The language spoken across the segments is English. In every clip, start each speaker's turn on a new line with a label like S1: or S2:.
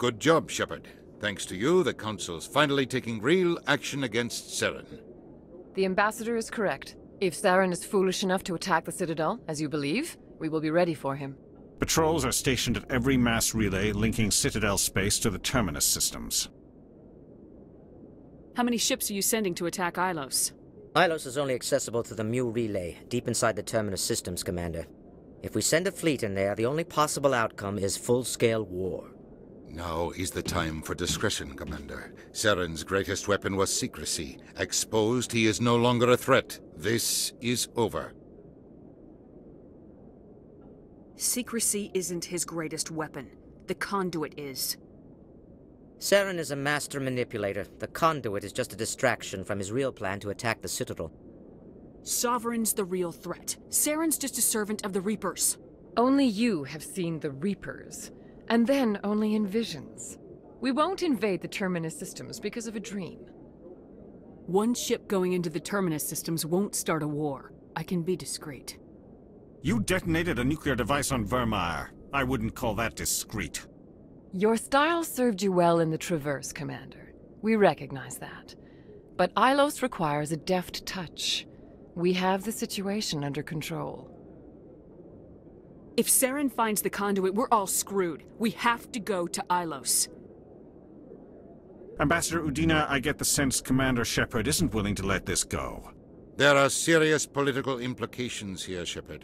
S1: Good job, Shepard. Thanks to you, the Council's finally taking real action against Saren.
S2: The Ambassador is correct. If Saren is foolish enough to attack the Citadel, as you believe, we will be ready for him.
S3: Patrols are stationed at every mass relay linking Citadel space to the Terminus systems.
S4: How many ships are you sending to attack Ilos?
S5: Ilos is only accessible through the Mu relay, deep inside the Terminus systems, Commander. If we send a fleet in there, the only possible outcome is full-scale war.
S1: Now is the time for discretion, Commander. Saren's greatest weapon was secrecy. Exposed, he is no longer a threat. This is over.
S4: Secrecy isn't his greatest weapon. The conduit is.
S5: Saren is a master manipulator. The conduit is just a distraction from his real plan to attack the Citadel.
S4: Sovereign's the real threat. Saren's just a servant of the Reapers.
S2: Only you have seen the Reapers. And then only in visions. We won't invade the Terminus systems because of a dream.
S4: One ship going into the Terminus systems won't start a war. I can be discreet.
S3: You detonated a nuclear device on Vermeer. I wouldn't call that discreet.
S2: Your style served you well in the Traverse, Commander. We recognize that. But Ilos requires a deft touch. We have the situation under control.
S4: If Saren finds the conduit, we're all screwed. We have to go to Ilos.
S3: Ambassador Udina, I get the sense Commander Shepard isn't willing to let this go.
S1: There are serious political implications here, Shepard.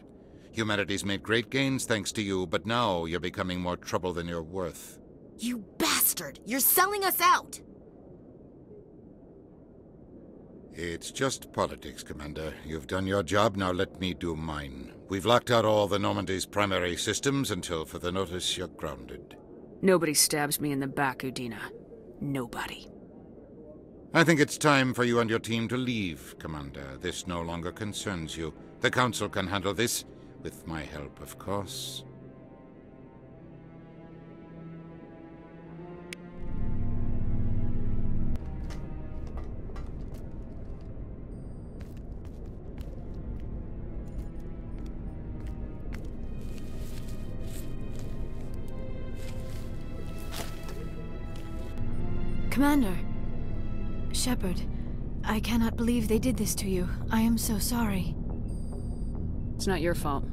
S1: Humanity's made great gains thanks to you, but now you're becoming more trouble than you're worth.
S6: You bastard! You're selling us out!
S1: It's just politics, Commander. You've done your job, now let me do mine. We've locked out all the Normandy's primary systems until further notice you're grounded.
S4: Nobody stabs me in the back, Udina. Nobody.
S1: I think it's time for you and your team to leave, Commander. This no longer concerns you. The Council can handle this, with my help, of course.
S7: Commander. Shepard, I cannot believe they did this to you. I am so sorry.
S4: It's not your fault.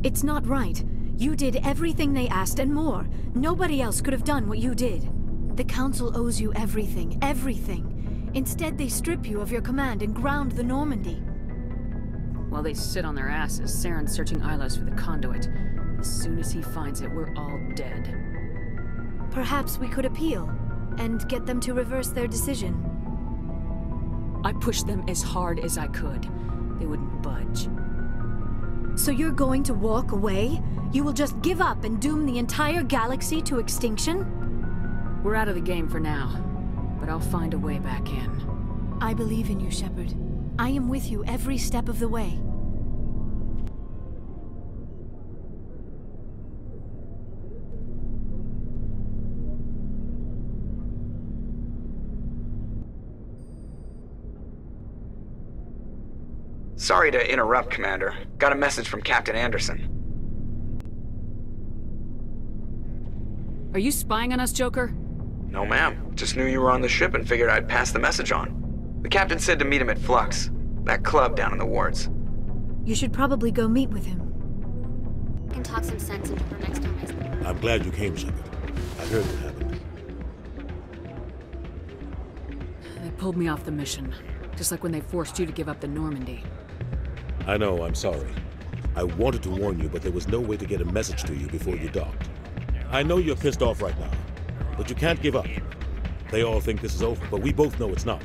S7: It's not right. You did everything they asked and more. Nobody else could have done what you did. The Council owes you everything, everything. Instead, they strip you of your command and ground the Normandy.
S4: While they sit on their asses, Saren's searching Ilos for the conduit. As soon as he finds it, we're all dead.
S7: Perhaps we could appeal, and get them to reverse their decision.
S4: I pushed them as hard as I could. They wouldn't budge.
S7: So you're going to walk away? You will just give up and doom the entire galaxy to extinction?
S4: We're out of the game for now, but I'll find a way back in.
S7: I believe in you, Shepard. I am with you every step of the way.
S8: Sorry to interrupt, Commander. Got a message from Captain Anderson.
S4: Are you spying on us, Joker?
S8: No, ma'am. Just knew you were on the ship and figured I'd pass the message on. The captain said to meet him at Flux, that club down in the wards.
S7: You should probably go meet with him.
S6: I can talk some sense into her next time.
S9: I'm glad you came, Shepard. I heard what happened.
S4: They pulled me off the mission, just like when they forced you to give up the Normandy.
S9: I know, I'm sorry. I wanted to warn you, but there was no way to get a message to you before you docked. I know you're pissed off right now, but you can't give up. They all think this is over, but we both know it's not.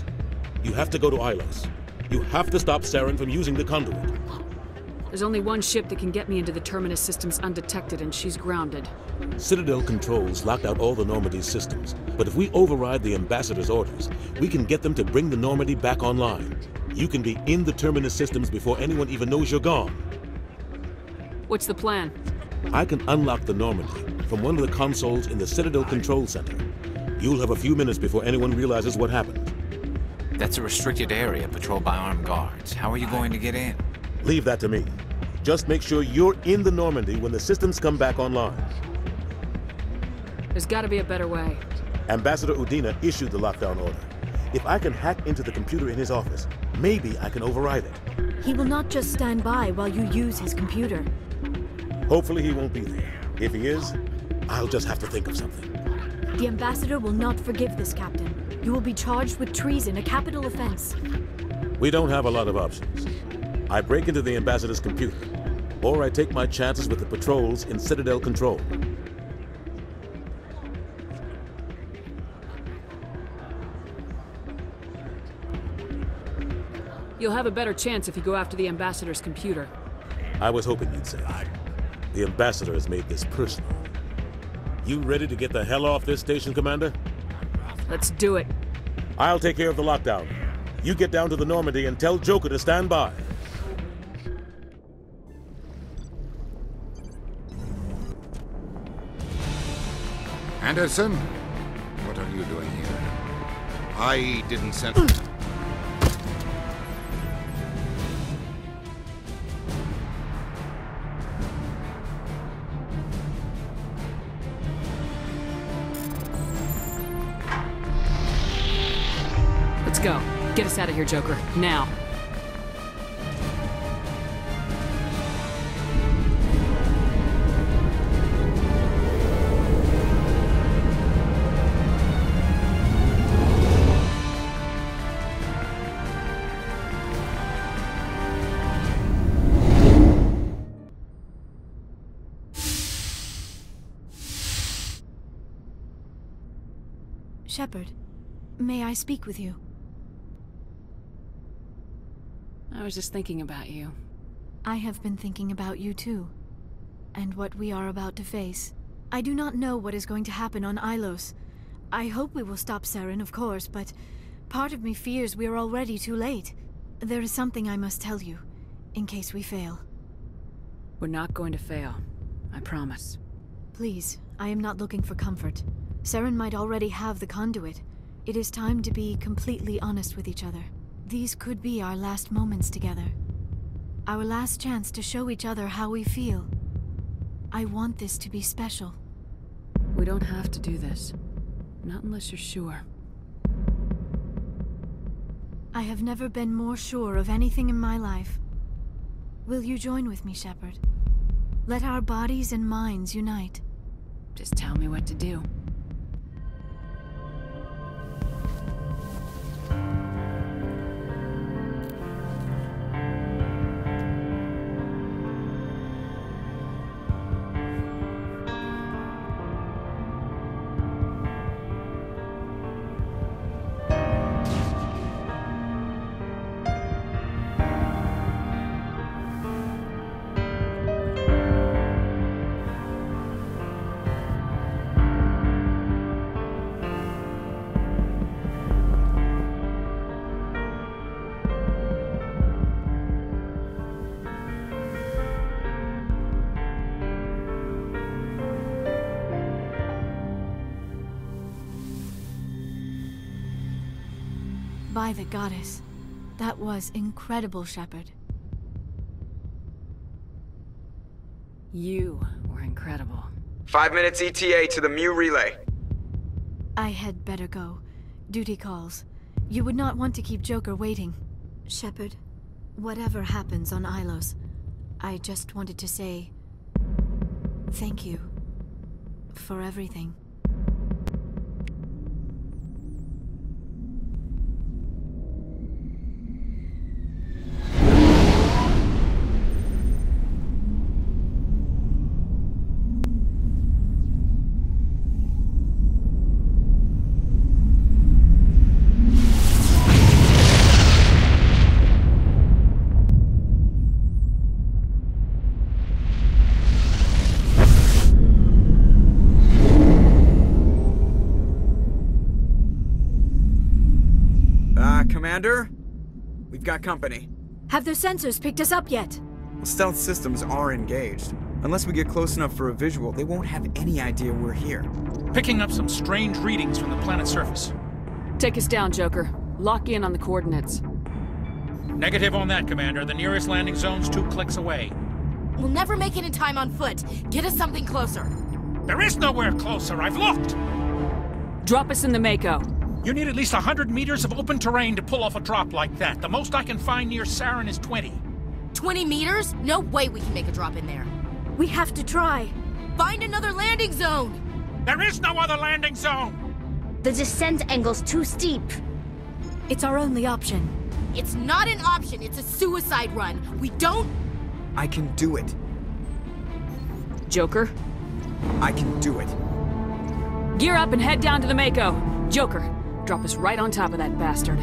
S9: You have to go to Ilos. You have to stop Saren from using the conduit.
S4: There's only one ship that can get me into the Terminus systems undetected, and she's grounded.
S9: Citadel controls locked out all the Normandy's systems, but if we override the Ambassador's orders, we can get them to bring the Normandy back online. You can be in the Terminus systems before anyone even knows you're gone.
S4: What's the plan?
S9: I can unlock the Normandy from one of the consoles in the Citadel Control Center. You'll have a few minutes before anyone realizes what happened.
S10: That's a restricted area patrolled by armed guards. How are you going to get in?
S9: Leave that to me. Just make sure you're in the Normandy when the systems come back online.
S4: There's gotta be a better way.
S9: Ambassador Udina issued the lockdown order. If I can hack into the computer in his office, maybe I can override it.
S7: He will not just stand by while you use his computer.
S9: Hopefully he won't be there. If he is, I'll just have to think of something.
S7: The ambassador will not forgive this, Captain. You will be charged with treason, a capital offense.
S9: We don't have a lot of options. I break into the ambassador's computer, or I take my chances with the patrols in Citadel control.
S4: You'll have a better chance if you go after the ambassador's computer.
S9: I was hoping you'd say that. The ambassador has made this personal. You ready to get the hell off this station, Commander?
S4: Let's do it.
S9: I'll take care of the lockdown. You get down to the Normandy and tell Joker to stand by.
S1: Anderson? What are you doing here? I didn't send...
S4: Let's go. Get us out of here, Joker. Now.
S7: Shepard, may I speak with you?
S4: I was just thinking about you.
S7: I have been thinking about you too, and what we are about to face. I do not know what is going to happen on Ilos. I hope we will stop Saren, of course, but part of me fears we are already too late. There is something I must tell you, in case we fail.
S4: We're not going to fail. I promise.
S7: Please, I am not looking for comfort. Saren might already have the conduit. It is time to be completely honest with each other. These could be our last moments together. Our last chance to show each other how we feel. I want this to be special.
S4: We don't have to do this. Not unless you're sure.
S7: I have never been more sure of anything in my life. Will you join with me, Shepard? Let our bodies and minds unite.
S4: Just tell me what to do.
S7: By the goddess. That was incredible, Shepard.
S4: You were incredible.
S8: 5 minutes ETA to the Mu relay.
S7: I had better go. Duty calls. You would not want to keep Joker waiting. Shepard, whatever happens on Ilos, I just wanted to say... thank you. For everything.
S8: Commander? We've got company.
S7: Have their sensors picked us up yet?
S8: Stealth systems are engaged. Unless we get close enough for a visual, they won't have any idea we're here.
S11: Picking up some strange readings from the planet's surface.
S4: Take us down, Joker. Lock in on the coordinates.
S11: Negative on that, Commander. The nearest landing zone's 2 clicks away.
S12: We'll never make it in time on foot. Get us something closer.
S11: There is nowhere closer, I've looked!
S4: Drop us in the Mako.
S11: You need at least 100 meters of open terrain to pull off a drop like that. The most I can find near Saren is 20.
S12: 20 meters? No way we can make a drop in there.
S7: We have to try.
S12: Find another landing zone!
S11: There is no other landing zone!
S6: The descent angle's too steep.
S7: It's our only option.
S12: It's not an option, it's a suicide run. We don't...
S13: I can do it.
S4: Joker,
S13: I can do it.
S4: gear up and head down to the Mako. Joker, drop us right on top of that bastard.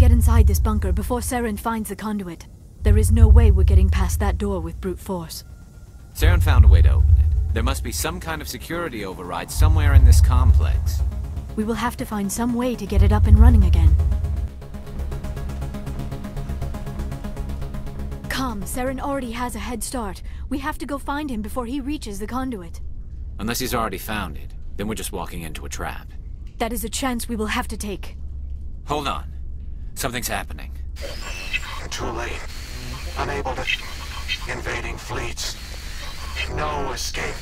S7: Inside this bunker before Saren finds the conduit. There is no way we're getting past that door with brute force.
S10: Saren found a way to open it. There must be some kind of security override somewhere in this complex.
S7: We will have to find some way to get it up and running again. Come, Saren already has a head start. We have to go find him before he reaches the conduit.
S10: Unless he's already found it, then we're just walking into a trap.
S7: That is a chance we will have to take.
S10: Hold on. Something's happening.
S14: Too late. Unable to... Invading fleets. No escape.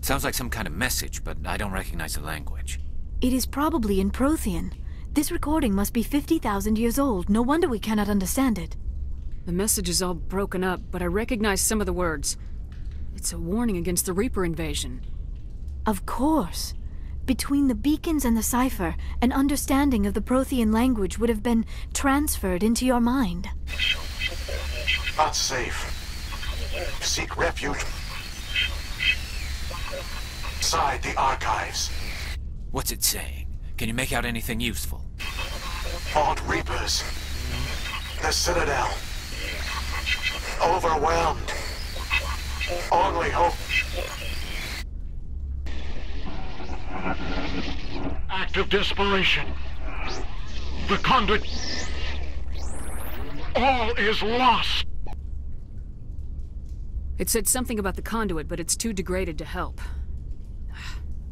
S10: Sounds like some kind of message, but I don't recognize the language.
S7: It is probably in Prothean. This recording must be 50,000 years old. No wonder we cannot understand it.
S4: The message is all broken up, but I recognize some of the words. It's a warning against the Reaper invasion.
S7: Of course. Between the beacons and the cipher, an understanding of the Prothean language would have been transferred into your mind.
S14: Not safe. Seek refuge inside the archives.
S10: What's it saying? Can you make out anything useful?
S14: Vault Reapers. The Citadel. Overwhelmed. Only hope. Act of desperation. The conduit. All is lost.
S4: It said something about the conduit, but it's too degraded to help.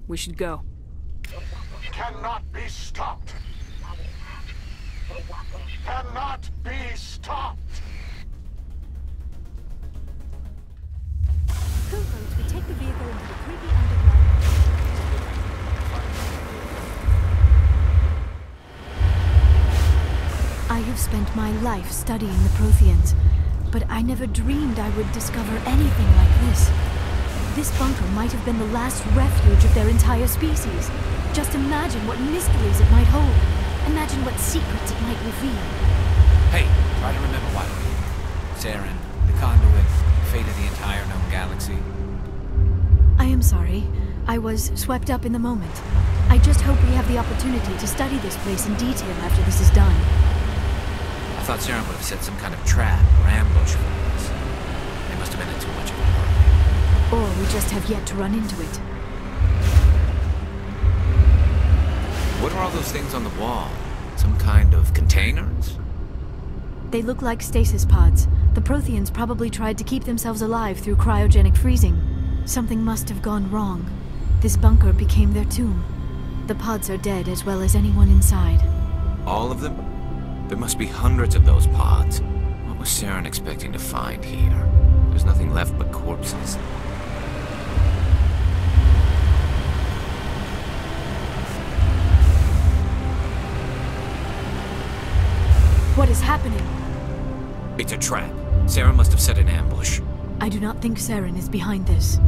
S4: We should go.
S14: Cannot be stopped. Cannot be stopped.
S7: Pilgrims, we take the vehicle into the creepy underground. I have spent my life studying the Protheans, but I never dreamed I would discover anything like this. This bunker might have been the last refuge of their entire species. Just imagine what mysteries it might hold. Imagine what secrets it might reveal.
S10: Hey, try to remember why we're here. Saren, the conduit, the fate of the entire known galaxy.
S7: I am sorry. I was swept up in the moment. I just hope we have the opportunity to study this place in detail after this is done.
S10: I thought Saren would have set some kind of trap or ambush for us. They must have been in too much of a hurry.
S7: Or we just have yet to run into it.
S10: What are all those things on the wall? Some kind of containers?
S7: They look like stasis pods. The Protheans probably tried to keep themselves alive through cryogenic freezing. Something must have gone wrong. This bunker became their tomb. The pods are dead as well as anyone inside.
S10: All of them? There must be hundreds of those pods. What was Saren expecting to find here? There's nothing left but corpses.
S7: What is happening?
S10: It's a trap. Saren must have set an ambush.
S7: I do not think Saren is behind this.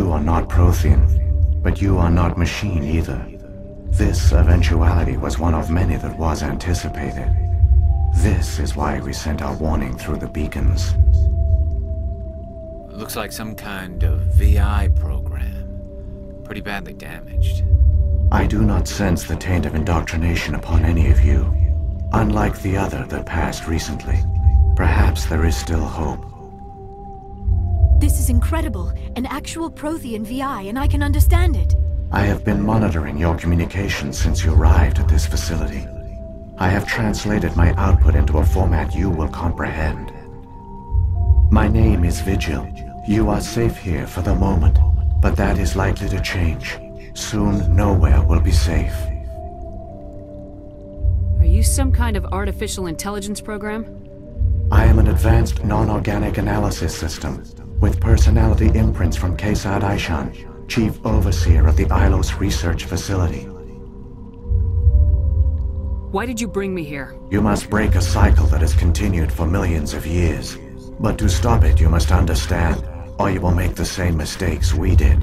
S15: You are not Prothean, but you are not machine either. This eventuality was one of many that was anticipated. This is why we sent our warning through the beacons.
S10: Looks like some kind of VI program. Pretty badly damaged.
S15: I do not sense the taint of indoctrination upon any of you, unlike the other that passed recently. Perhaps there is still hope.
S7: This is incredible. An actual Prothean VI, and I can understand it.
S15: I have been monitoring your communications since you arrived at this facility. I have translated my output into a format you will comprehend. My name is Vigil. You are safe here for the moment, but that is likely to change. Soon, nowhere will be safe.
S4: Are you some kind of artificial intelligence program?
S15: I am an advanced non-organic analysis system, with personality imprints from Kesad Aishan, Chief Overseer of the Ilos Research Facility.
S4: Why did you bring me here?
S15: You must break a cycle that has continued for millions of years. But to stop it, you must understand, or you will make the same mistakes we did.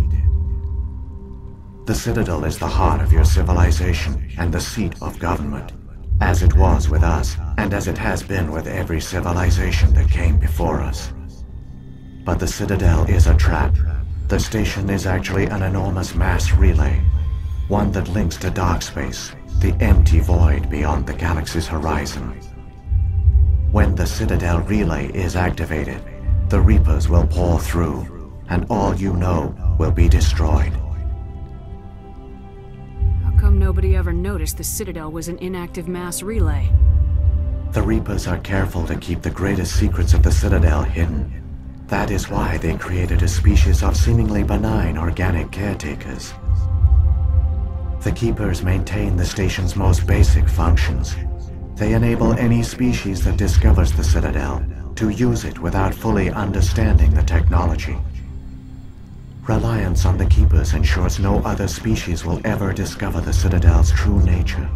S15: The Citadel is the heart of your civilization and the seat of government, as it was with us, and as it has been with every civilization that came before us. But the Citadel is a trap. The station is actually an enormous mass relay, one that links to dark space, the empty void beyond the galaxy's horizon. When the Citadel relay is activated, the Reapers will pour through, and all you know will be destroyed.
S4: How come nobody ever noticed the Citadel was an inactive mass relay?
S15: The Reapers are careful to keep the greatest secrets of the Citadel hidden. That is why they created a species of seemingly benign organic caretakers. The Keepers maintain the station's most basic functions. They enable any species that discovers the Citadel to use it without fully understanding the technology. Reliance on the Keepers ensures no other species will ever discover the Citadel's true nature.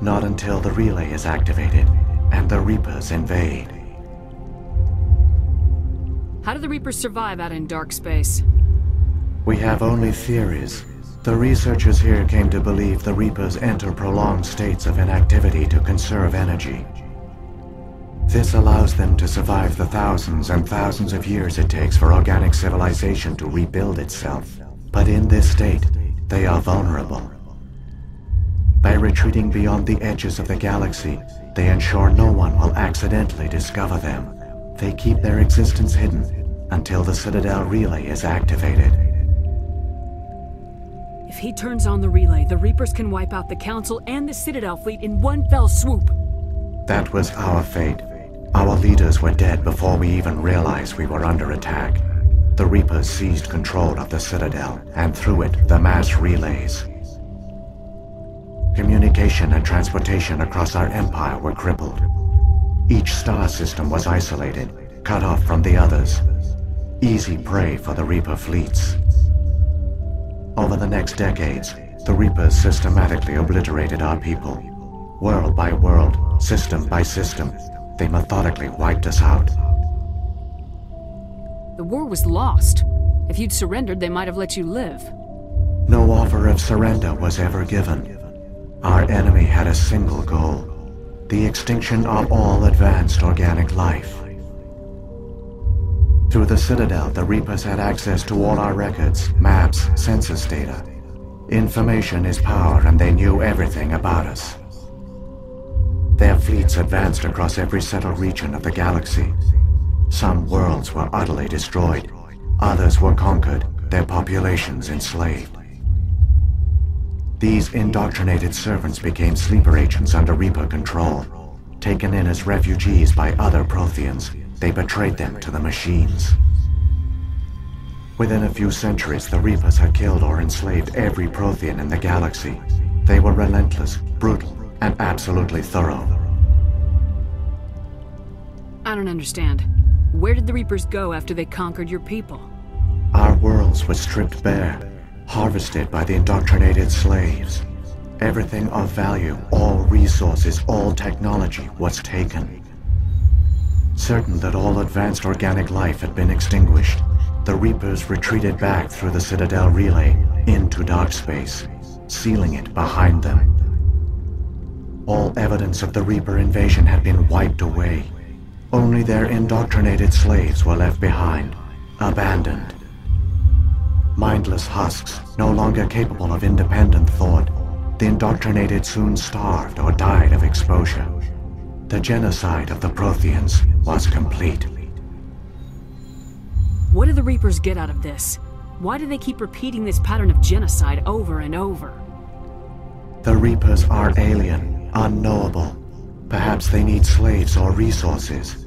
S15: Not until the relay is activated and the Reapers invade.
S4: How do the Reapers survive out in dark space?
S15: We have only theories. The researchers here came to believe the Reapers enter prolonged states of inactivity to conserve energy. This allows them to survive the thousands and thousands of years it takes for organic civilization to rebuild itself. But in this state, they are vulnerable. By retreating beyond the edges of the galaxy, they ensure no one will accidentally discover them. They keep their existence hidden until the Citadel relay is activated.
S4: If he turns on the relay, the Reapers can wipe out the Council and the Citadel fleet in one fell swoop.
S15: That was our fate. Our leaders were dead before we even realized we were under attack. The Reapers seized control of the Citadel, and through it, the mass relays. Communication and transportation across our empire were crippled. Each star system was isolated, cut off from the others. Easy prey for the Reaper fleets. Over the next decades, the Reapers systematically obliterated our people. World by world, system by system, they methodically wiped us out.
S4: The war was lost. If you'd surrendered, they might have let you live.
S15: No offer of surrender was ever given. Our enemy had a single goal: the extinction of all advanced organic life. Through the Citadel, the Reapers had access to all our records, maps, census data. Information is power, and they knew everything about us. Their fleets advanced across every settled region of the galaxy. Some worlds were utterly destroyed. Others were conquered, their populations enslaved. These indoctrinated servants became sleeper agents under Reaper control. Taken in as refugees by other Protheans, they betrayed them to the machines. Within a few centuries, the Reapers had killed or enslaved every Prothean in the galaxy. They were relentless, brutal, and absolutely thorough.
S4: I don't understand. Where did the Reapers go after they conquered your people?
S15: Our worlds were stripped bare, harvested by the indoctrinated slaves. Everything of value, all resources, all technology was taken. Certain that all advanced organic life had been extinguished, the Reapers retreated back through the Citadel relay into dark space, sealing it behind them. All evidence of the Reaper invasion had been wiped away. Only their indoctrinated slaves were left behind, abandoned. Mindless husks, no longer capable of independent thought, the indoctrinated soon starved or died of exposure. The genocide of the Protheans was complete.
S4: What do the Reapers get out of this? Why do they keep repeating this pattern of genocide over and over?
S15: The Reapers are alien, unknowable. Perhaps they need slaves or resources.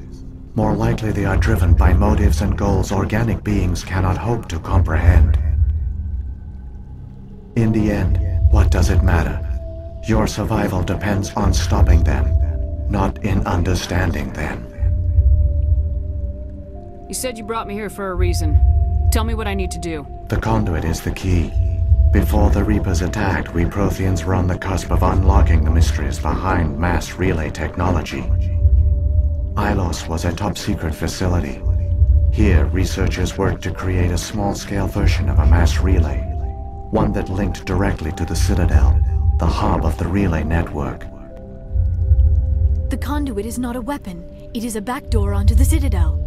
S15: More likely they are driven by motives and goals organic beings cannot hope to comprehend. In the end, what does it matter? Your survival depends on stopping them, not in understanding them.
S4: You said you brought me here for a reason. Tell me what I need to do.
S15: The conduit is the key. Before the Reapers attacked, we Protheans were on the cusp of unlocking the mysteries behind mass relay technology. Ilos was a top-secret facility. Here, researchers worked to create a small-scale version of a mass relay, one that linked directly to the Citadel, the hub of the relay network.
S7: The conduit is not a weapon. It is a backdoor onto the Citadel.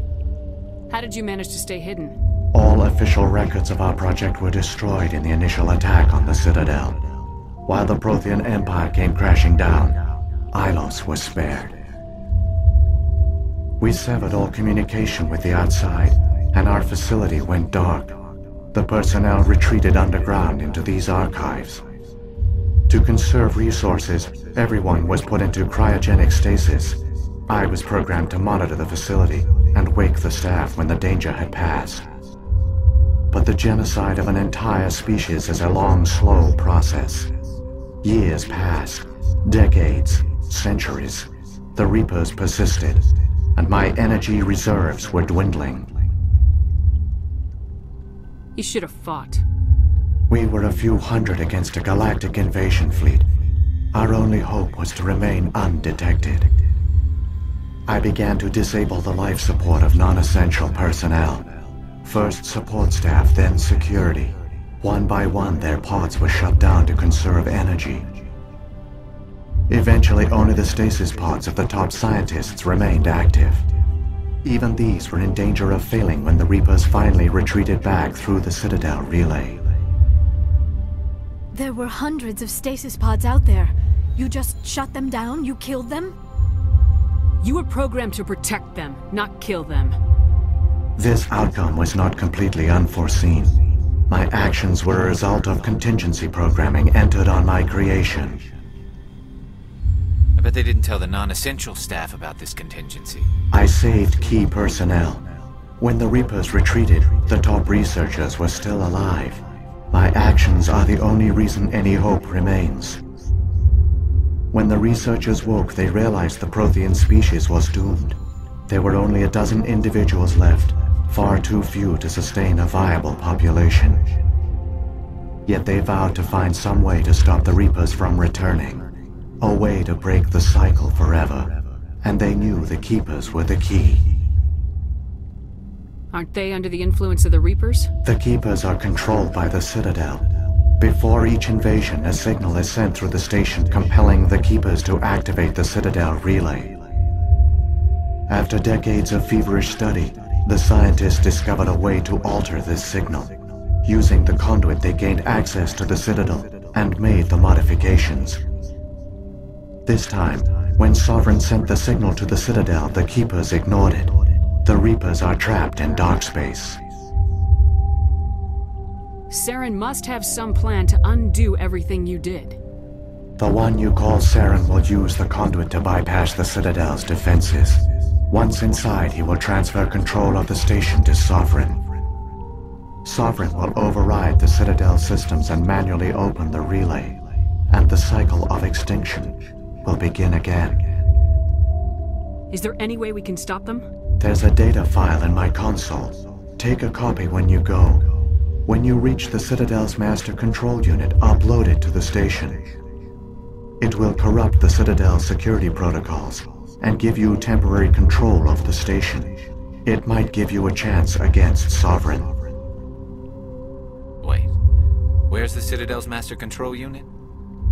S4: How did you manage to stay hidden?
S15: All official records of our project were destroyed in the initial attack on the Citadel. While the Prothean Empire came crashing down, Ilos was spared. We severed all communication with the outside, and our facility went dark. The personnel retreated underground into these archives. To conserve resources, everyone was put into cryogenic stasis. I was programmed to monitor the facility and wake the staff when the danger had passed. But the genocide of an entire species is a long, slow process. Years passed, decades, centuries. The Reapers persisted, and my energy reserves were dwindling.
S4: You should have fought.
S15: We were a few hundred against a galactic invasion fleet. Our only hope was to remain undetected. I began to disable the life support of non-essential personnel. First support staff, then security. One by one, their pods were shut down to conserve energy. Eventually, only the stasis pods of the top scientists remained active. Even these were in danger of failing when the Reapers finally retreated back through the Citadel relay.
S7: There were hundreds of stasis pods out there. You just shut them down? You killed them?
S4: You were programmed to protect them, not kill them.
S15: This outcome was not completely unforeseen. My actions were a result of contingency programming entered on my creation.
S10: I bet they didn't tell the non-essential staff about this contingency.
S15: I saved key personnel. When the Reapers retreated, the top researchers were still alive. My actions are the only reason any hope remains. When the researchers woke, they realized the Prothean species was doomed. There were only a dozen individuals left, far too few to sustain a viable population. Yet they vowed to find some way to stop the Reapers from returning. A way to break the cycle forever. And they knew the Keepers were the key.
S4: Aren't they under the influence of the Reapers?
S15: The Keepers are controlled by the Citadel. Before each invasion, a signal is sent through the station compelling the Keepers to activate the Citadel relay. After decades of feverish study, the scientists discovered a way to alter this signal. Using the conduit, they gained access to the Citadel and made the modifications. This time, when Sovereign sent the signal to the Citadel, the Keepers ignored it. The Reapers are trapped in dark space.
S4: Saren must have some plan to undo everything you did.
S15: The one you call Saren will use the conduit to bypass the Citadel's defenses. Once inside, he will transfer control of the station to Sovereign. Sovereign will override the Citadel systems and manually open the relay, and the cycle of extinction will begin again.
S4: Is there any way we can stop them?
S15: There's a data file in my console. Take a copy when you go. When you reach the Citadel's master control unit, upload it to the station. It will corrupt the Citadel's security protocols and give you temporary control of the station. It might give you a chance against Sovereign.
S10: Where's the Citadel's master control unit?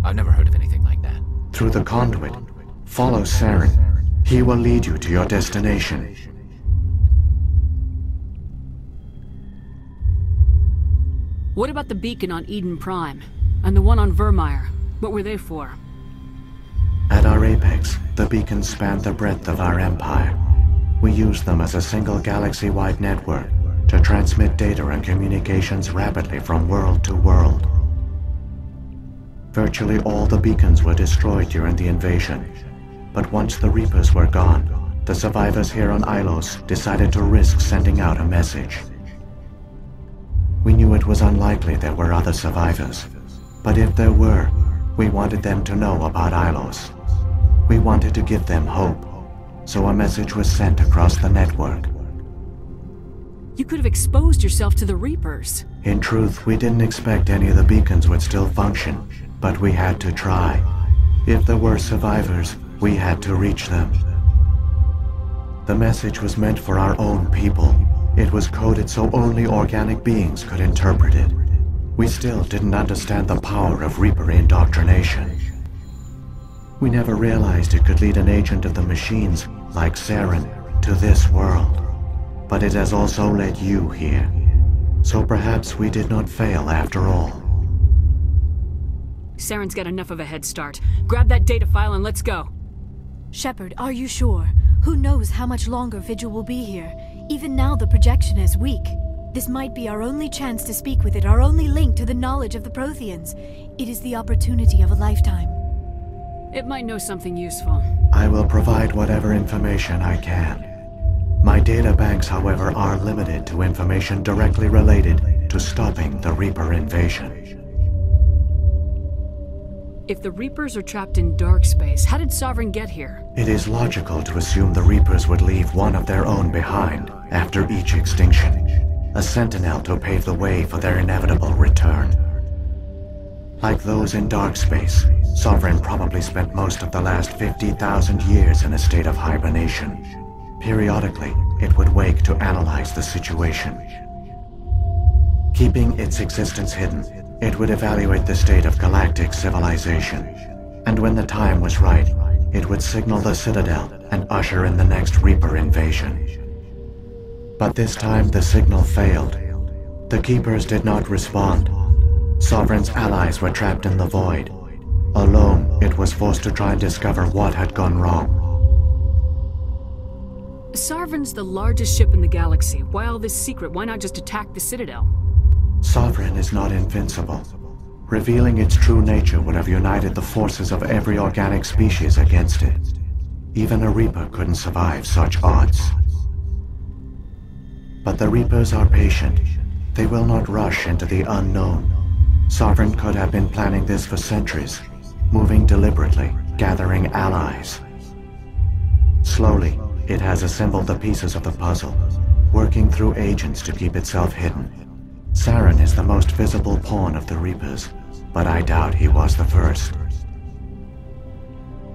S10: I've never heard of anything like that.
S15: Through the conduit. Follow Saren. He will lead you to your destination.
S4: What about the beacon on Eden Prime? And the one on Vermeer? What were they for?
S15: At our apex, the beacons spanned the breadth of our empire. We used them as a single galaxy-wide network to transmit data and communications rapidly from world to world. Virtually all the beacons were destroyed during the invasion. But once the Reapers were gone, the survivors here on Ilos decided to risk sending out a message. We knew it was unlikely there were other survivors, but if there were, we wanted them to know about Ilos. We wanted to give them hope, so a message was sent across the network.
S4: You could have exposed yourself to the Reapers.
S15: In truth, we didn't expect any of the beacons would still function, but we had to try. If there were survivors, we had to reach them. The message was meant for our own people. It was coded so only organic beings could interpret it. We still didn't understand the power of Reaper indoctrination. We never realized it could lead an agent of the machines, like Saren, to this world. But it has also led you here. So perhaps we did not fail after all.
S4: Saren's got enough of a head start. Grab that data file and let's go.
S7: Shepard, are you sure? Who knows how much longer Vigil will be here? Even now the projection is weak. This might be our only chance to speak with it, our only link to the knowledge of the Protheans. It is the opportunity of a lifetime.
S4: It might know something useful.
S15: I will provide whatever information I can. My data banks, however, are limited to information directly related to stopping the Reaper invasion.
S4: If the Reapers are trapped in dark space, how did Sovereign get here?
S15: It is logical to assume the Reapers would leave one of their own behind after each extinction. A sentinel to pave the way for their inevitable return. Like those in dark space, Sovereign probably spent most of the last 50,000 years in a state of hibernation. Periodically, it would wake to analyze the situation. Keeping its existence hidden, it would evaluate the state of galactic civilization. And when the time was right, it would signal the Citadel and usher in the next Reaper invasion. But this time the signal failed. The Keepers did not respond. Sovereign's allies were trapped in the void. Alone, it was forced to try and discover what had gone wrong.
S4: Sovereign's the largest ship in the galaxy. Why all this secret? Why not just attack the Citadel?
S15: Sovereign is not invincible. Revealing its true nature would have united the forces of every organic species against it. Even a Reaper couldn't survive such odds. But the Reapers are patient. They will not rush into the unknown. Sovereign could have been planning this for centuries, moving deliberately, gathering allies. Slowly, it has assembled the pieces of the puzzle, working through agents to keep itself hidden. Saren is the most visible pawn of the Reapers, but I doubt he was the first.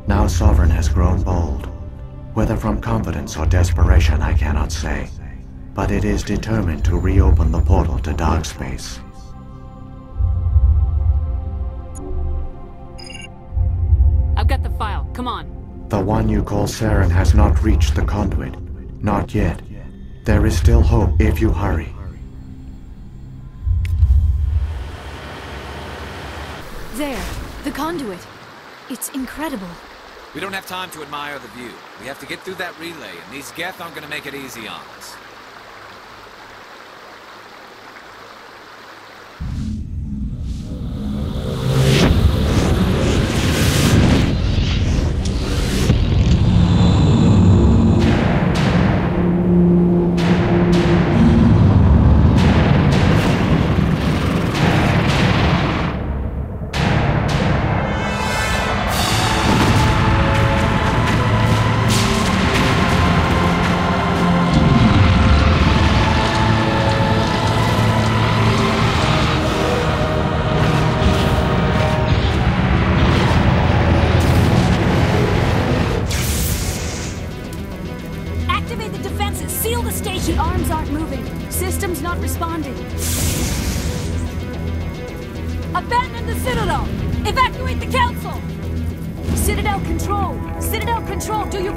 S15: Now Sovereign has grown bold. Whether from confidence or desperation, I cannot say. But it is determined to reopen the portal to dark space.
S4: I've got the file. Come on.
S15: The one you call Saren has not reached the conduit. Not yet. There is still hope if you hurry.
S7: There, the conduit. It's incredible.
S10: We don't have time to admire the view. We have to get through that relay, and these Geth aren't gonna make it easy on us.
S7: The arms aren't moving. System's not responding.
S16: Abandon the Citadel! Evacuate the Council! Citadel Control! Citadel Control, do you